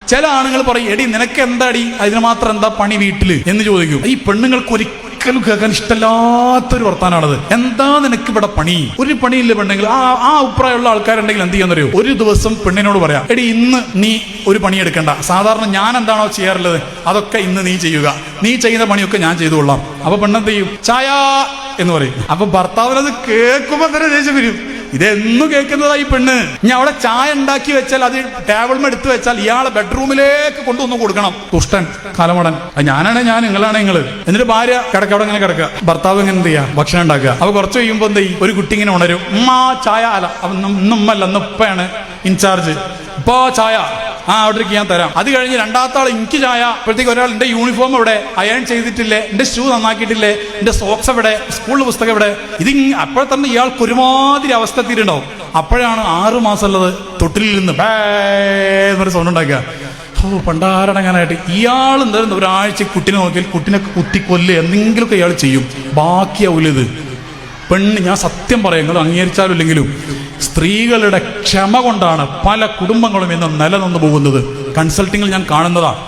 ചില ആണുങ്ങൾ പറയും, എടി നിനക്ക് എന്താടി അതിന് മാത്രം എന്താ പണി വീട്ടില് എന്ന് ചോദിക്കും. ഈ പെണ്ണുങ്ങൾക്ക് ഒരിക്കലും കേൾക്കാൻ ഇഷ്ടമല്ലാത്തൊരു വർത്താനാണത്. എന്താ നിനക്ക് ഇവിടെ പണി? ഒരു പണിയില്ല പെണ്ണെങ്കിൽ ആ അഭിപ്രായമുള്ള ആൾക്കാരുണ്ടെങ്കിൽ എന്ത് ചെയ്യാന്നറിയോ, ഒരു ദിവസം പെണ്ണിനോട് പറയാം, എടി ഇന്ന് നീ ഒരു പണി എടുക്കണ്ട, സാധാരണ ഞാൻ എന്താണോ ചെയ്യാറുള്ളത് അതൊക്കെ ഇന്ന് നീ ചെയ്യുക, നീ ചെയ്യുന്ന പണിയൊക്കെ ഞാൻ ചെയ്തു കൊള്ളാം. അപ്പൊ പെണ്ണെന്ത് ചെയ്യും? ചായ എന്ന് പറയും. അപ്പൊ ഭർത്താവിനത് കേൾക്കുമ്പോ തന്നെ ദേഷ്യം വരും. ഇതെന്നും കേൾക്കുന്നതായി പെണ്ണ്. ഇനി അവിടെ ചായ ഉണ്ടാക്കി വെച്ചാൽ അത് ടേബിളിൽ എടുത്തു വെച്ചാൽ ഇയാളെ ബെഡ്റൂമിലേക്ക് കൊണ്ടുവന്ന് കൊടുക്കണം. തുഷ്ടൻ, കലമടൻ. ഞാൻ, നിങ്ങളാണ് നിങ്ങള്. എന്നിട്ട് ഭാര്യ കിടക്കവിടെ ഇങ്ങനെ കിടക്കുക, ഭർത്താവ് ഇങ്ങനെ എന്ത് ചെയ്യാ, ഭക്ഷണം ഉണ്ടാക്കുക. അപ്പൊ കുറച്ച് കഴിയുമ്പോ എന്ത് ചെയ്യും, ഒരു കുട്ടി ഇങ്ങനെ ഉണരും, ഉമ്മ ചായ. അല്ല, ഇന്നുമ്മല്ല, ഇന്നുപ്പയാണ് ഇൻചാർജ്. ഇപ്പൊ ചായ അവിടെ ഞാൻ തരാം. അത് കഴിഞ്ഞ് രണ്ടാമത്തെ ആൾ എനിക്ക് ചായ. അപ്പോഴത്തേക്ക് ഒരാൾ, എന്റെ യൂണിഫോം എവിടെ, അയൺ ചെയ്തിട്ടില്ലേ, എന്റെ ഷൂ നന്നാക്കിയിട്ടില്ലേ, എന്റെ സോക്സ് എവിടെ, സ്കൂളിൽ പുസ്തകം എവിടെ. ഇത് അപ്പോൾ തന്നെ ഇയാൾക്ക് ഒരുമാതിരി അവസ്ഥ എത്തിയിട്ടുണ്ടാവും. അപ്പോഴാണ് 6 മാസമുള്ളത് തൊട്ടിലിൽ നിന്ന് എന്നൊരു സൗണ്ട് ഉണ്ടാക്കുക. പണ്ടാരടങ്ങാനായിട്ട് ഇയാൾ എന്തായാലും ഒരാഴ്ച കുട്ടിനെ നോക്കിയാൽ കുട്ടിനെ കുത്തിക്കൊല്ല് എന്തെങ്കിലുമൊക്കെ ഇയാൾ ചെയ്യും. ബാക്കിയാവൂലത്. പെണ്ണ്, ഞാൻ സത്യം പറയാം, നിങ്ങൾ അംഗീകരിച്ചാലും ഇല്ലെങ്കിലും സ്ത്രീകളുടെ ക്ഷമ കൊണ്ടാണ് പല കുടുംബങ്ങളും ഇന്ന് നിലനിന്ന് പോകുന്നത്. കൺസൾട്ടിങ്ങിൽ ഞാൻ കാണുന്നതാണ്.